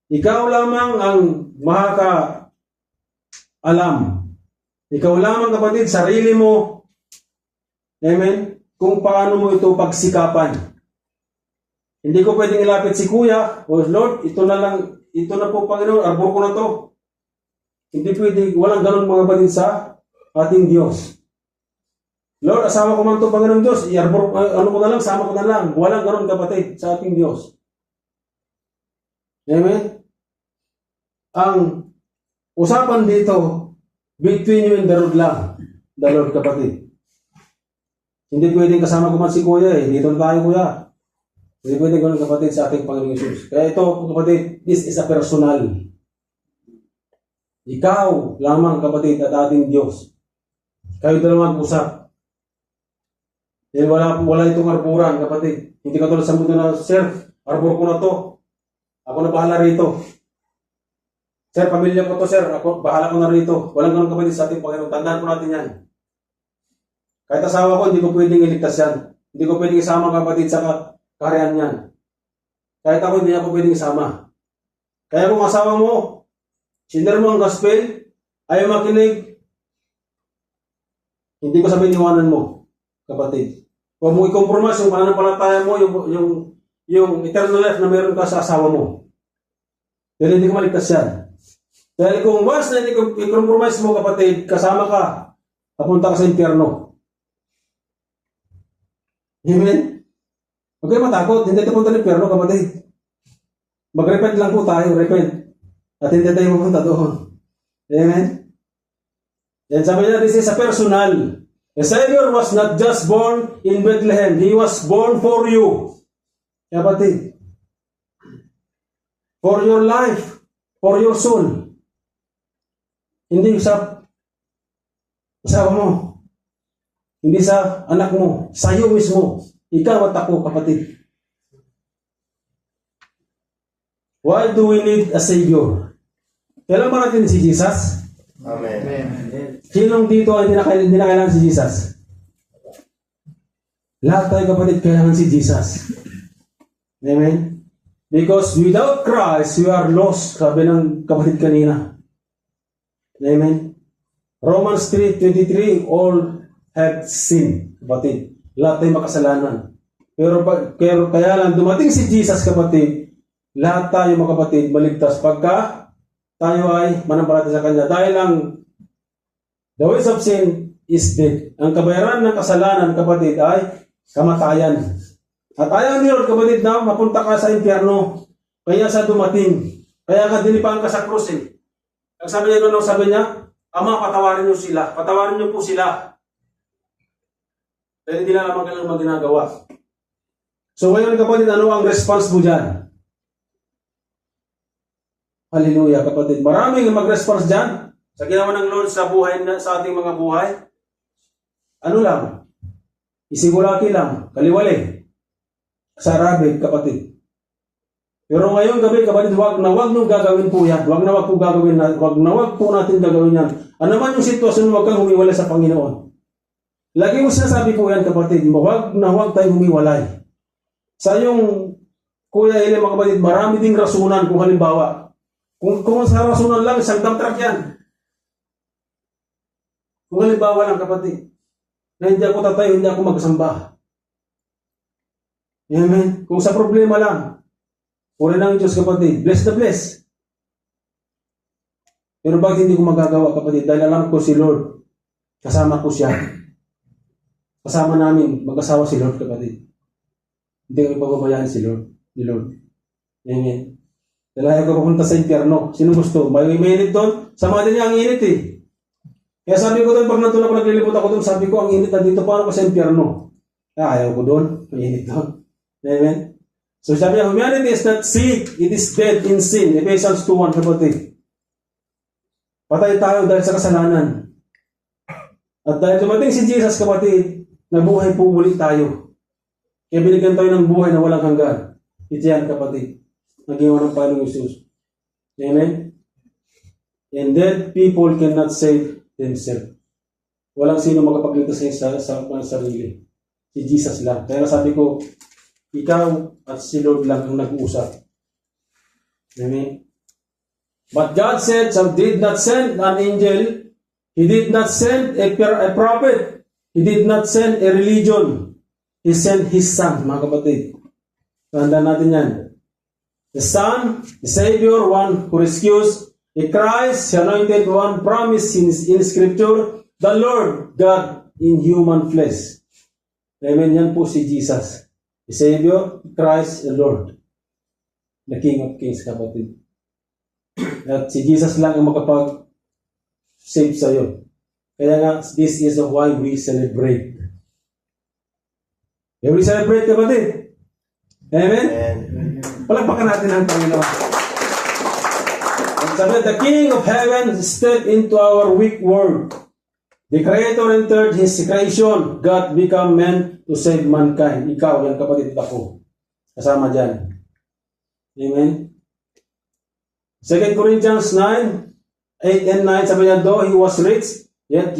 Ikaw lamang ang makaka-alam. Ikaw lamang, kapatid, sarili mo, amen, kung paano mo ito pagsikapan. Hindi ko pwedeng ilapit si Kuya, o Lord, ito na po, Panginoon, arbor ko na to. Hindi pwede, walang ganun, mga kapatid, sa ating Diyos. Lord, asawa ko man ito, Panginoong Diyos, ano ko na lang, sama ko na lang. Walang ganun, kapatid, sa ating Diyos. Amen? Ang usapan dito, between you and the Lord lang. The Lord, kapatid. Hindi pwedeng kasama ko man si Kuya eh. Dito na tayo, Kuya. Hindi pwedeng ganun, kapatid, sa ating Panginoong Jesus. Kaya ito, kapatid, this is a personal. Ikaw lamang, kapatid, at ating Diyos. Kayo dalawang mag-usap. Dahil wala itong arburan, kapatid. Hindi ka tulad sa mundo na, Sir, arbor ko na to. Ako na bahala rito. Sir, pamilya ko to, Sir. Ako, bahala ko na rito. Walang ganun, kapatid, sa ating Panginoon. Tandaan po natin yan. Kahit asawa ko, hindi ko pwedeng iligtas yan. Hindi ko pwedeng isama, kapatid, sa kaharian yan. Kahit ako, hindi ako pwedeng isama. Kaya kung asawa mo, sinir mo ang gospel, ayaw makinig, hindi ko sabihin iwanan mo, kapatid. Huwag mo i-compromise yung pananampalataya mo, yung eternal life na meron ka sa asawa mo. Dahil hindi ka maligtas yan. Dahil kung once na hindi i-compromise mo, kapatid, kasama ka, papunta ka sa impyerno. Amen? Huwag kayo matakot, hindi tayo punta ng impyerno, kapatid. Mag-repent lang po tayo, repent. At hindi tayo pupunta doon. Amen? Yan sabi niya, this is a personal. The Savior was not just born in Bethlehem. He was born for you. Kapatid. For your life. For your soul. Hindi sa asawa mo. Hindi sa anak mo. Sa iyo mismo. Ikaw at ako, kapatid. Why do we need a Savior? Kailan ba natin si Jesus? Amen. Sinong dito ay hindi na kailangan si Jesus? Lahat tayo, kapatid, kailangan si Jesus. Amen? Because without Christ, we are lost, sabi ng kapatid kanina. Amen? Romans 3:23, all have sinned, kapatid. Lahat tayo makasalanan. Pero kaya lang, dumating si Jesus, kapatid, lahat tayo, mga kapatid, maligtas pagka tayo ay manampalataya sa Kanya. Dahil ang the wages of sin is death. Ang kabayaran ng kasalanan, kapatid, ay kamatayan. At ayaw ni Lord, kapatid, na mapunta ka sa impyerno. Kaya sa dumating. Kaya ka dinipahan ka sa krus eh. Ang sabi niya doon, sabi niya, Ama, patawarin niyo sila. Patawarin niyo po sila. Dahil hindi na naman kailangan ginagawa. So ngayon, kapatid, ano ang response mo dyan? Hallelujah, kapatid. Maraming mag-response dyan sa ginawa ng Lord sa buhay sa ating mga buhay. Ano lang? Isiguraki lang. Kaliwali. Sa Arabic, kapatid. Pero ngayong gabi, kapatid, wag nung gagawin po yan. Wag po gagawin na. Wag po natin gagawin yan. Ano man yung sitwasyon, wag kang humiwalay sa Panginoon. Lagi mo sinasabi po yan, kapatid. Wag tayong humiwalay. Sa yung Kuya Eli, mga kapatid, marami ding rasunan kung halimbawa. Kung sa rasunan lang, isang dump truck yan. Kung halimbawa lang, kapatid, na hindi ako tatayo, hindi ako magsamba. Amen? Kung sa problema lang, puri ng Diyos, kapatid, bless na bless. Pero bakit hindi ko magagawa, kapatid? Dahil alam ko si Lord, kasama ko siya. Kasama namin, mag-asawa si Lord, kapatid. Hindi kami pababayaan si Lord. Amen? Dahil ayaw ka pupunta sa impyerno. Sino gusto? May init doon? Sama din niya ang init eh. Kaya sabi ko doon, pag nandun ako naglilipot ako doon, sabi ko, ang init na dito, paano ko sa impyerno? Ayaw ko doon. May init doon. Amen? So sabi niya, humanity is not sick, it is dead in sin. Ephesians 2:1, kapatid. Patay tayo dahil sa kasalanan. At dahil dumating si Jesus, kapatid, nabuhay po muli tayo. Kaya binigyan tayo ng buhay na walang hanggan. Ito yan, kapatid. Naging ng Panginoong Jesus. Amen? And dead people cannot save themselves. Walang sino makapagligtas sa sarili. Si Jesus lang. Kaya sabi ko, ikaw at si Lord lang ang nag-uusap. Amen? But God said, so did not send an angel. He did not send a prophet. He did not send a religion. He sent His Son, mga kapatid. Tandaan natin yan. The Son, the Savior, one who rescues, the Christ, the Anointed One, promised in Scripture, the Lord God in human flesh. Amen. Yan po si Jesus. The Savior, Christ, the Lord. The King of Kings, kapatid. At si Jesus lang ang makapag-save sa'yo. Kaya nga, this is why we celebrate. We celebrate, kapatid. Amen? Amen. Palakpakan natin ang Panginoon. At sabi, the King of Heaven stepped into our weak world. The Creator entered His creation. God became man to save mankind. Ikaw, yan kapatid ako. Kasama dyan. Amen? 2 Corinthians 9, 8 and 9, sabi niya, though He was rich, yet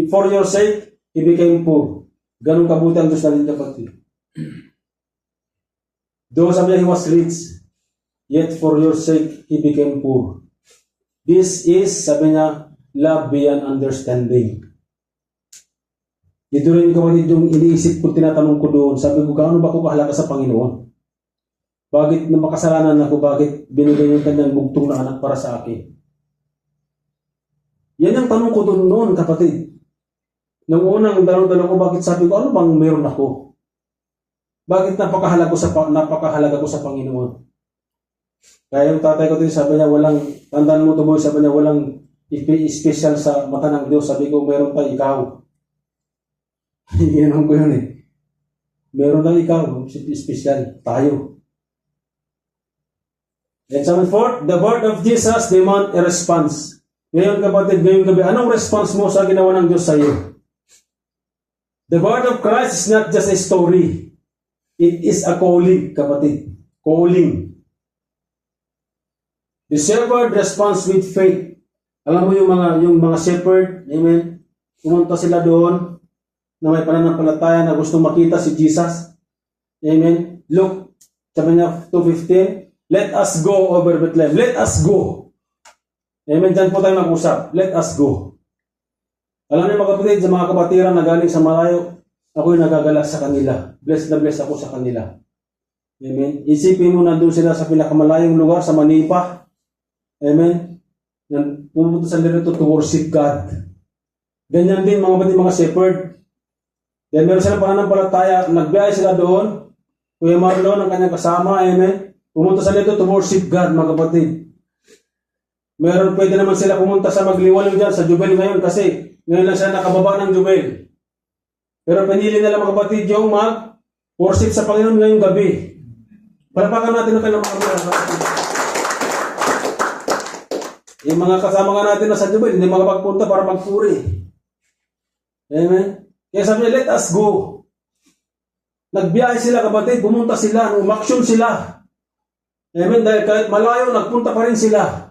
for your sake, He became poor. Ganun kabuti ang Diyos natin, kapatid. Though sabi niya, He was rich, yet for your sake, He became poor. This is, sabi niya, love beyond understanding. Ito rin, kapatid, yung iniisip ko, tinatanong ko doon. Sabi ko, gaano ba ako kahalaga sa Panginoon? Bakit na makasalanan ako? Bakit binigay yung kanyang bugtong na anak para sa akin? Yan ang tanong ko doon noon, kapatid. Nang unang dalaw-dalaw ko, bakit sabi ko, ano bang meron ako? Bakit napakahalaga ko sa Panginoon? Kaya yung tatay ko din, sabi niya, tandaan mo ito, boy, sabi niya, walang special sa mata ng Diyos. Sabi ko, meron tayo ikaw. Ginanong ko yun eh. Meron tayo ikaw, special, tayo. And sabi forth, the word of Jesus demand a response. Ngayon kapatid, ngayong gabi, anong response mo sa ginawa ng Diyos sa iyo? The word of Christ is not just a story. It is a calling, kapatid. Calling. The shepherd responds with faith. Alam mo yung mga shepherd, amen, pumunta sila doon na may pananampalataya na gusto makita si Jesus. Amen. Look, sabi niya 2:15, let us go over Bethlehem. Let us go. Amen. Diyan po tayo mag-usap. Let us go. Alam niyo mga kapatid, sa mga kapatiran na galing sa malayo, ako'y nagagalak sa kanila. Blessed na blessed ako sa kanila. Amen. Isipin mo, nandun sila sa pinakamalayong lugar, sa Manipa. Amen. Pumunta sa dito to worship God. Ganyan din mga kapatid, mga shepherd. Then meron silang pananampalataya, nagbiyahe sila doon. Kuya Marlon, ang kanyang kasama, amen. Pumunta sa dito to worship God, mga kapatid. Meron, pwede naman sila pumunta sa magliwaliw dyan, sa Jubel ngayon, kasi ngayon lang sila nakababa ng Jubel. Pero pinili nila mga kapatid yung mag-worship sa Panginoon ngayong gabi. Palapakan natin ang kanilang mga kapatid. Yung mga kasama nga natin na sa Jubel, hindi makapagpunta para magpuri. Amen? Kaya sabi niya, let us go. Nagbiyahe sila kapatid, pumunta sila, umaksyon sila. Amen? Dahil kahit malayo, nagpunta pa rin sila.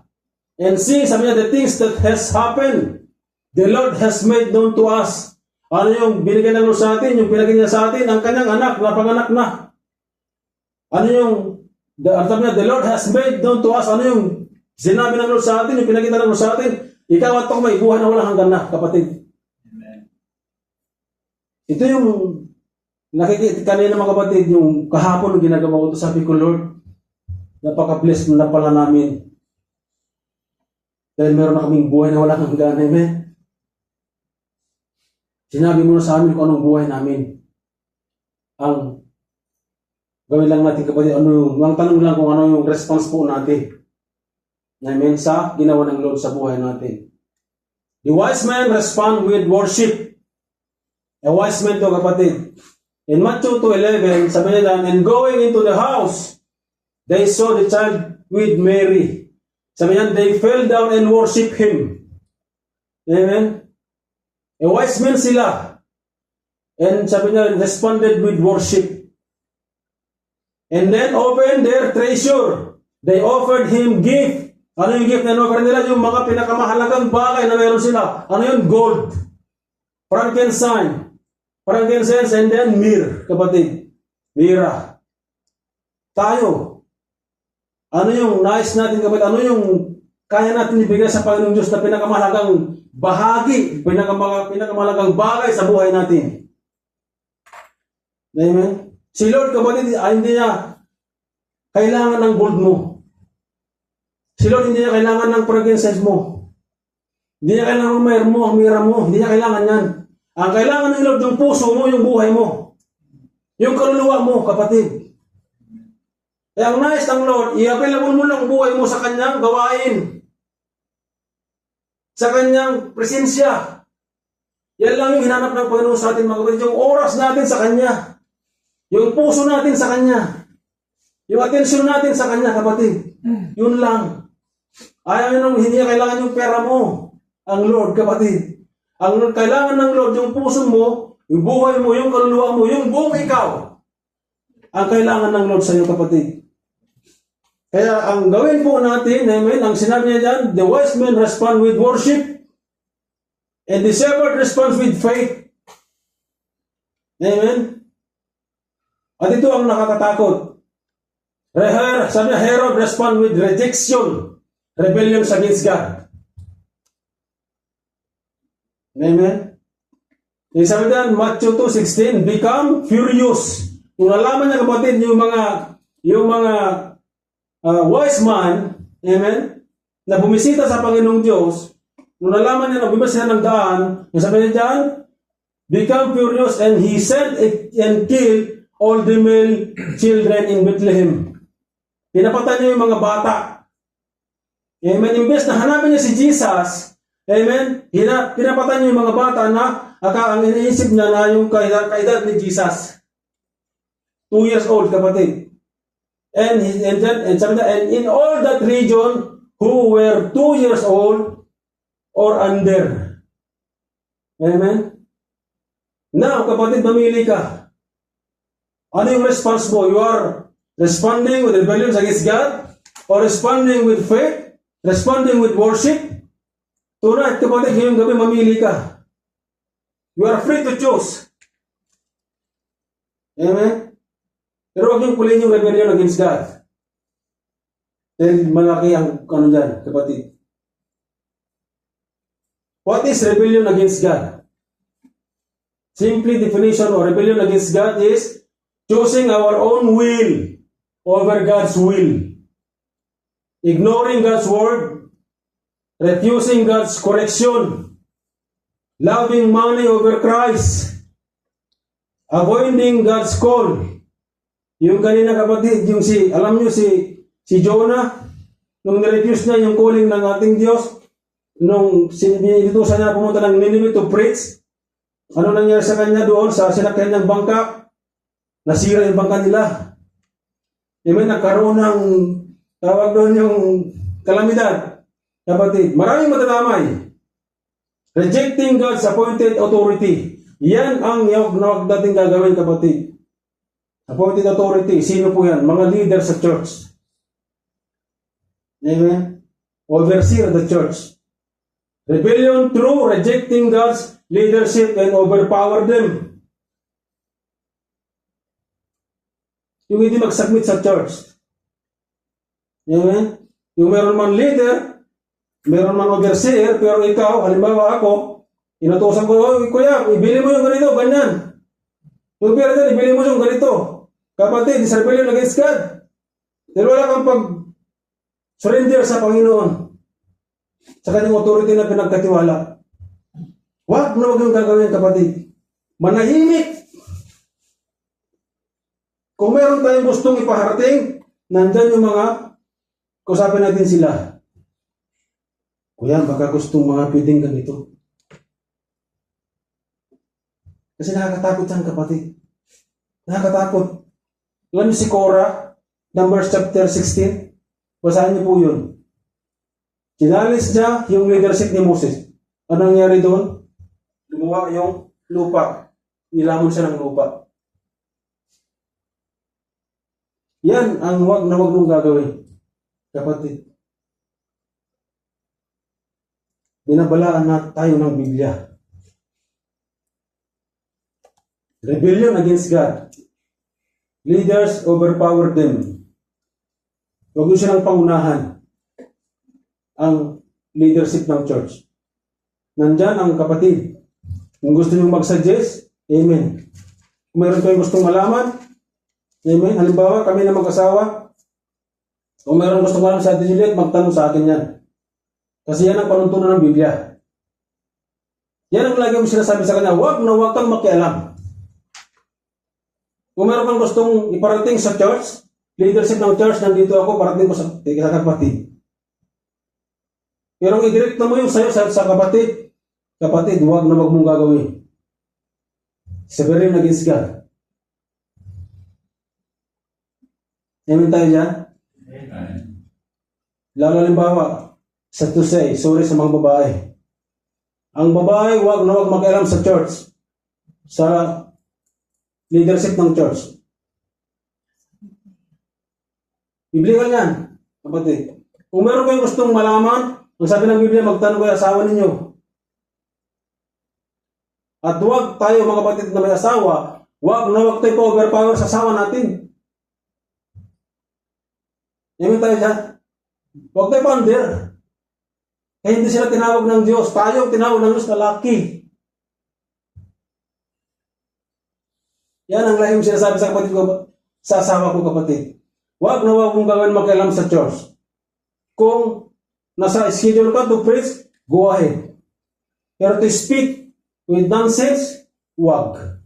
And see, sabi niya, the things that has happened, the Lord has made known to us. Ano yung binigay ng Lord sa atin, yung pinagay niya sa atin, ang kanyang anak, napanganak na. Ano yung, sabi niya, the Lord has made known to us, ano yung sinabi ng Lord sa atin, yung pinagay ng Lord sa atin, ikaw at ako may buhay na walang hanggan na, kapatid. Amen. Ito yung nakikita kanina mga kapatid, yung kahapon yung ginagawa ko ito, sabi ko, Lord, napaka-bless na pala namin. Dahil meron na kaming buhay na walang hanggan. Amen? Sinabi mo na sa amin kung anong buhay namin. Ang gawin lang natin kapatid, ang tanong lang kung ano yung response po natin. Amen? Sa ginawa ng Lord sa buhay natin. The wise man respond with worship. A wise man to kapatid. In Matthew 2:11, sabi niya, and going into the house, they saw the child with Mary. Sabi niya, they fell down and worship Him. Amen? A wise man sila. And sabi niya, responded with worship. And then opened their treasure. They offered Him gift. Ano yung gift na in-offer nila? Yung mga pinakamahalagang bagay na meron sila. Ano yun? Gold. Frankincense, and then myrrh, kapatid. Mira. Tayo. Ano yung nais natin, kapatid? Ano yung kaya natin ibigay sa Panginoong Diyos na pinakamahalagang bahagi, pinakamahalagang bagay sa buhay natin? Amen? Si Lord, kapatid, hindi niya kailangan ng gold mo. Si Lord, hindi niya kailangan ng frankincense mo. Hindi niya kailangan ng myrrh mo, ang mira mo. Hindi niya kailangan yan. Ang kailangan ng Lord, yung puso mo, yung buhay mo. Yung kaluluwa mo, kapatid. Kaya ang nais ng Lord, i-available mo lang buhay mo sa kanyang gawain. Sa kanyang presensya. Yan lang yung hinanap ng Panginoon sa atin, mga kapatid. Yung oras natin sa Kanya. Yung puso natin sa Kanya. Yung atensyon natin sa Kanya, kapatid. Yun lang. Ayaw nyo hindi niya kailangan yung pera mo. Ang Lord, kapatid. Ang kailangan ng Lord, yung puso mo, yung buhay mo, yung kaluluwa mo, yung buong ikaw. Ang kailangan ng Lord sa iyo, kapatid. Kaya ang gawin po natin, amen, ang sinabi niya dyan, the wise men respond with worship, and the shepherd responds with faith. Amen. At ito ang nakakatakot. Sabi niya, Herod respond with rejection, rebellion against God. Amen. Yung sabi dyan, Matthew 2:16, become furious. Kung nalaman niya, kapatid, yung mga wise man, amen, na bumisita sa Panginoong Diyos, nung nalaman niya na bumisita ng daan, yung sabi niya dyan, become furious, and he sent and killed all the male children in Bethlehem. Pinapatay niya yung mga bata. Amen. Imbes na hanapin niya si Jesus, amen, pinapatay niya yung mga bata na ang iniisip niya na yung kaedad ni Jesus. 2 years old, kapatid. And in all that region who were 2 years old or under. Amen? Now, kapatid, mamili ka. Ano yung response mo? You are responding with rebellion against God, or responding with faith, responding with worship? Tonight, kapatid, ngayong gabi, mamili ka. You are free to choose. Amen? Pero huwag niyong pulin yung rebellion against God. Then, malaki ang dyan, kapatid. What is rebellion against God? Simply definition of rebellion against God is choosing our own will over God's will. Ignoring God's word. Refusing God's correction. Loving money over Christ. Avoiding God's call. Yung kanina, kapatid, alam nyo si Jonah, nung nirefuse niya yung calling ng ating Diyos, nung inutusan niya pumunta ng Nineveh to preach, ano nangyari sa kanya doon sa sinakyan niyang bangka? Nasira yung bangka nila. Amen, nagkaroon ng tawag doon yung kalamidad. Kapatid, maraming matadamay. Rejecting God's appointed authority. Yan ang huwag natin gagawin, kapatid. Appointed authority, sino po yan? Mga leader sa church. Amen? Overseer the church. Rebellion through rejecting God's leadership and overpower them. Yung hindi mag-submit sa church. Amen? Yung meron man leader, meron man overseer, pero ikaw, halimbawa ako, inutusan ko, kuya, ibili mo yung ganito, ganyan. Yung pera dyan, ibili mo yung ganito. Kapatid, is rebellion against God. Dahil wala kang pag-surrender sa Panginoon. Sa kanyang authority na pinagkatiwala. Huwag yung gagawin, kapatid. Manahimik. Kung meron tayong gustong ipaharating, nandyan yung mga kusapin natin sila. Kuya, baka gustong mga pwedeng ganito. Kasi nakakatakot yan, kapatid. Nakakatakot. Alam niyo si Korah, Numbers chapter 16. Basahin niyo po yun. Chinalis niya yung leadership ni Moses. Ano nangyari doon? Lumuwa yung lupa. Nilamon siya ng lupa. Yan ang huwag nung gagawin. Kapatid. Binabalaan na tayo ng Biblia. Rebellion against God. Leaders overpower them. Huwag nyo silang pangunahan ang leadership ng church. Nandyan ang kapatid. Kung gusto nyo mag-suggest, amen. Kung mayroon kayong gustong malaman, amen. Halimbawa, kami na mag-asawa, kung mayroon gustong malaman sa Ate Juliet, magtanong sa akin yan. Kasi yan ang panuntunan ng Biblia. Yan ang lagi mo sinasabi sa kanya, huwag kang makialam. Kung meron kang gustong iparating sa church, leadership ng church, nandito ako, parating ko sa kapatid. Pero i-direct na mo yung sa'yo sa kapatid, huwag na wag mong gagawin. Severin against God. Amen tayo dyan? Lalo halimbawa, sa to say, sorry sa mga babae. Ang babae, huwag na wag makialam sa church, sa leadership ng church. Biblikal yan, kapatid. Kung meron kayong gustong malaman, ang sabi ng Biblia, magtanong kayo asawa ninyo. At huwag tayo mga kapatid na may asawa, huwag na wag tayo pa-overpower sa asawa natin. Amen tayo dyan? Huwag tayo pa-under. Kaya hindi sila tinawag ng Diyos. Tayo tinawag ng Diyos na laki. Yan ang lahing sinasabi sa kapatid ko, sa asawa ko kapatid. Huwag na wag mong gawin makialam sa church. Kung nasa schedule ka to preach, go ahead. Pero to speak with nonsense, huwag.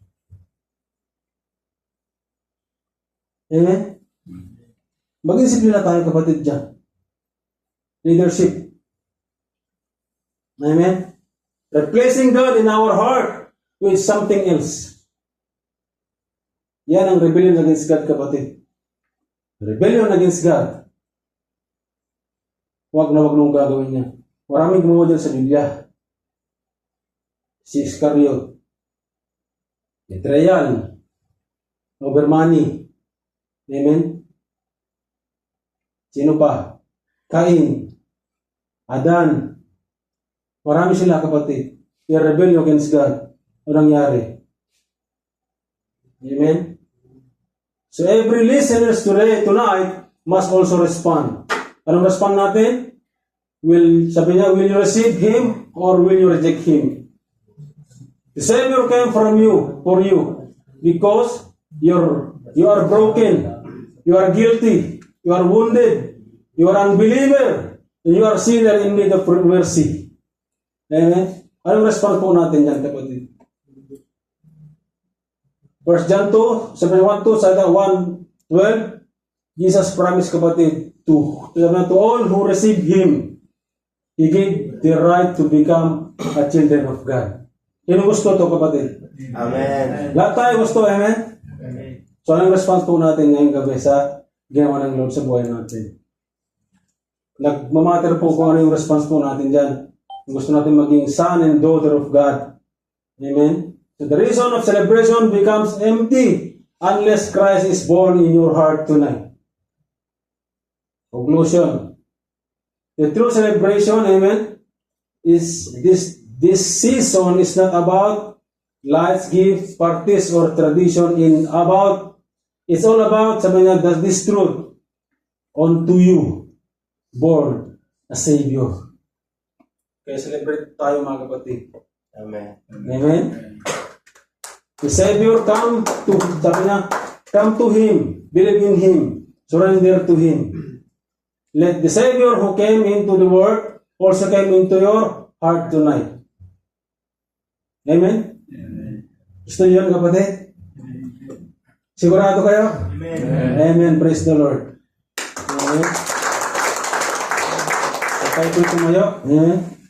Amen? Mag-disiplina tayo kapatid dyan. Leadership. Amen? Replacing God in our heart with something else. Yan ang rebellion against God kapatid. Rebellion against God. Huwag na wag nung gagawin niya. Maraming gumawa dyan sa Biblia. Si Iscariot. Betrayal. Over money. Amen? Sino pa? Cain. Adan. Marami sila kapatid. Yung rebellion against God. Ano nangyari? Amen? So every listeners tonight must also respond. Anong respond natin? Sabi niya, will you receive Him or will you reject Him? The Savior came from you, for you, because you are broken, you are guilty, you are wounded, you are unbeliever, and you are sinner in need of mercy. Amen? Anong response po natin yan, kapatid? 1 John 2, sabi 1, 2, sa 1:12, Jesus promised kapatid, to all who receive Him, He gave the right to become a children of God. Sino gusto to kapatid? Amen. Lahat tayo gusto, amen? So anong response po natin ngayong gabi sa ginawa ng Lord sa buhay natin? Nagmamatter po kung ano yung response po natin dyan. Gusto natin maging son and daughter of God. Amen? So the reason of celebration becomes empty unless Christ is born in your heart tonight. Conclusion. The true celebration, amen, is this season is not about lights, gifts, parties, or tradition. It's all about, sabi niya, this truth unto you, born a Savior. Kaya celebrate tayo mga kapatid. Amen. Amen? The Savior come to Him, believe in Him, surrender to Him. Let the Savior who came into the world also came into your heart tonight. Amen? Gusto niyo yun, kapatid? Sigurado kayo? Amen. Praise the Lord. Amen. Tayo po tumayo. Amen.